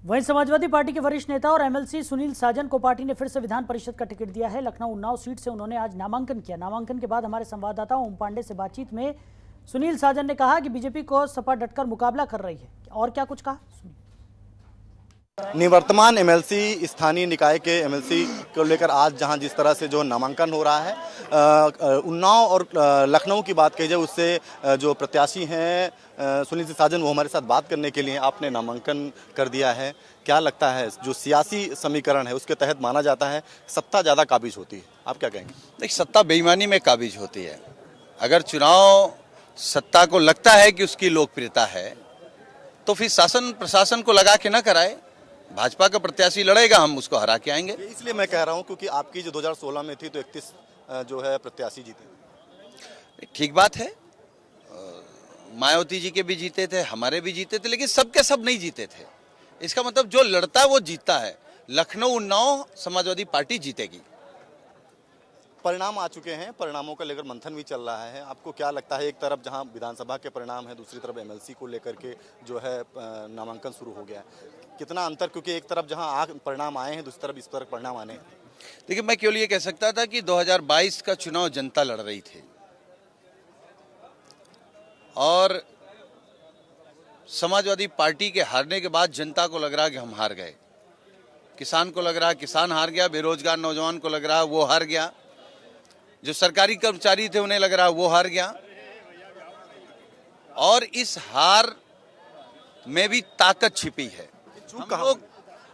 वहीं समाजवादी पार्टी के वरिष्ठ नेता और एमएलसी सुनील साजन को पार्टी ने फिर से विधान परिषद का टिकट दिया है। लखनऊ उन्नाव सीट से उन्होंने आज नामांकन किया। नामांकन के बाद हमारे संवाददाता ओम पांडे से बातचीत में सुनील साजन ने कहा कि बीजेपी को सपा डटकर मुकाबला कर रही है। और क्या कुछ कहा, सुनिए। निवर्तमान एमएलसी स्थानीय निकाय के एमएलसी को लेकर आज जहां जिस तरह से जो नामांकन हो रहा है, उन्नाव और लखनऊ की बात की जाए, उससे जो प्रत्याशी हैं सुनील साजन, वो हमारे साथ बात करने के लिए आपने नामांकन कर दिया है। क्या लगता है, जो सियासी समीकरण है उसके तहत माना जाता है सत्ता ज़्यादा काबिज होती है, आप क्या कहेंगे? देखिए, सत्ता बेईमानी में काबिज होती है। अगर चुनाव सत्ता को लगता है कि उसकी लोकप्रियता है तो फिर शासन प्रशासन को लगा के ना कराए। भाजपा का प्रत्याशी लड़ेगा, हम उसको हरा के आएंगे। इसलिए मैं कह रहा हूं क्योंकि आपकी जो 2016 में थी तो 31 जो है प्रत्याशी जीते। ठीक बात है, मायावती जी के भी जीते थे, हमारे भी जीते थे, लेकिन सबके सब नहीं जीते थे। इसका मतलब जो लड़ता है वो जीतता है। लखनऊ उन्नाव समाजवादी पार्टी जीतेगी। परिणाम आ चुके हैं, परिणामों का लेकर मंथन भी चल रहा है। आपको क्या लगता है, एक तरफ जहां विधानसभा के परिणाम है, दूसरी तरफ एमएलसी को लेकर के जो है नामांकन शुरू हो गया है, कितना अंतर? क्योंकि एक तरफ जहां परिणाम आए हैं, दूसरी तरफ इस तरफ परिणाम आने हैं। देखिए, मैं केवल ये कह सकता था कि 2022 का चुनाव जनता लड़ रही थी और समाजवादी पार्टी के हारने के बाद जनता को लग रहा कि हम हार गए। किसान को लग रहा किसान हार गया, बेरोजगार नौजवान को लग रहा वो हार गया, जो सरकारी कर्मचारी थे उन्हें लग रहा वो हार गया। और इस हार में भी ताकत छिपी है।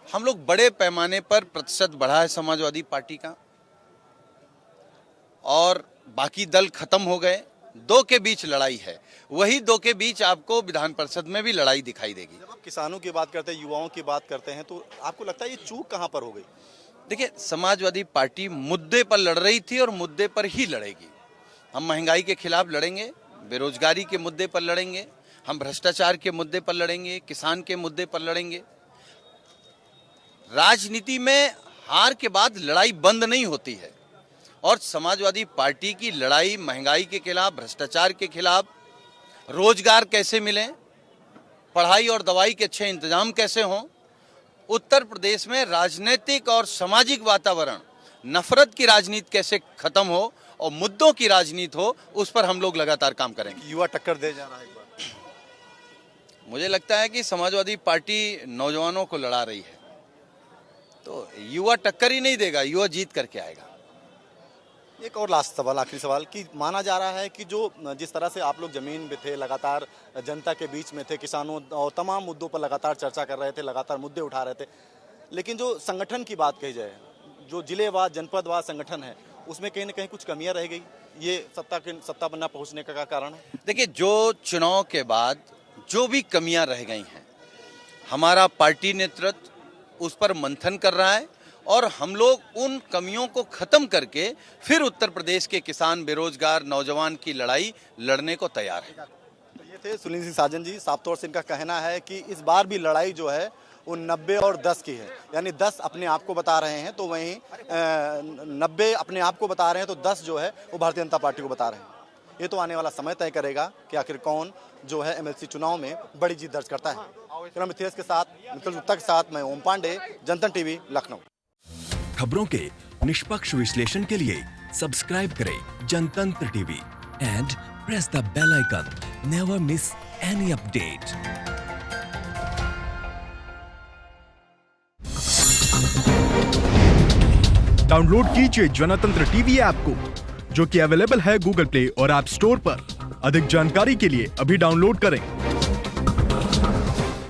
हम लोग बड़े पैमाने पर प्रतिशत बढ़ा है समाजवादी पार्टी का, और बाकी दल खत्म हो गए। दो के बीच लड़ाई है, वही दो के बीच आपको विधान परिषद में भी लड़ाई दिखाई देगी। जब आप किसानों की बात करते हैं, युवाओं की बात करते हैं, तो आपको लगता है ये चूक कहां पर हो गई? देखिए, समाजवादी पार्टी मुद्दे पर लड़ रही थी और मुद्दे पर ही लड़ेगी। हम महंगाई के खिलाफ लड़ेंगे, बेरोजगारी के मुद्दे पर लड़ेंगे, हम भ्रष्टाचार के मुद्दे पर लड़ेंगे, किसान के मुद्दे पर लड़ेंगे। राजनीति में हार के बाद लड़ाई बंद नहीं होती है, और समाजवादी पार्टी की लड़ाई महंगाई के खिलाफ, भ्रष्टाचार के खिलाफ, रोजगार कैसे मिले, पढ़ाई और दवाई के अच्छे इंतजाम कैसे हों, उत्तर प्रदेश में राजनीतिक और सामाजिक वातावरण, नफरत की राजनीति कैसे खत्म हो और मुद्दों की राजनीति हो, उस पर हम लोग लगातार काम करेंगे। युवा टक्कर दे जा रहा है। एक बार मुझे लगता है कि समाजवादी पार्टी नौजवानों को लड़ा रही है, तो युवा टक्कर ही नहीं देगा, युवा जीत करके आएगा। एक और लास्ट सवाल, आखिरी सवाल, कि माना जा रहा है कि जो जिस तरह से आप लोग जमीन पे थे, लगातार जनता के बीच में थे, किसानों और तमाम मुद्दों पर लगातार चर्चा कर रहे थे, लगातार मुद्दे उठा रहे थे, लेकिन जो संगठन की बात कही जाए, जो जिलेवार जनपदवार संगठन है, उसमें कहीं ना कहीं कुछ कमियां रह गई। ये सत्ता पर न पहुंचने का कारण है? देखिए, जो चुनाव के बाद जो भी कमियां रह गई हैं, हमारा पार्टी नेतृत्व उस पर मंथन कर रहा है, और हम लोग उन कमियों को खत्म करके फिर उत्तर प्रदेश के किसान, बेरोजगार नौजवान की लड़ाई लड़ने को तैयार है। तो ये थे सुनील सिंह साजन जी। साफ तौर से इनका कहना है कि इस बार भी लड़ाई जो है वो 90 और 10 की है, यानी 10 अपने आप को बता रहे हैं, तो वहीं 90 अपने आप को बता रहे हैं, तो 10 जो है वो भारतीय जनता पार्टी को बता रहे हैं। ये तो आने वाला समय तय करेगा कि आखिर कौन जो है एमएलसी चुनाव में बड़ी जीत दर्ज करता है। मिथिलेश के साथ, मिथिल गुप्ता के साथ मैं ओम पांडे, जनतन टीवी, लखनऊ। खबरों के निष्पक्ष विश्लेषण के लिए सब्सक्राइब करें Jantantra TV and press the bell icon. Never miss any update. Download कीजिए जनतंत्र टीवी ऐप को, जो कि अवेलेबल है गूगल प्ले और ऐप स्टोर पर। अधिक जानकारी के लिए अभी डाउनलोड करें।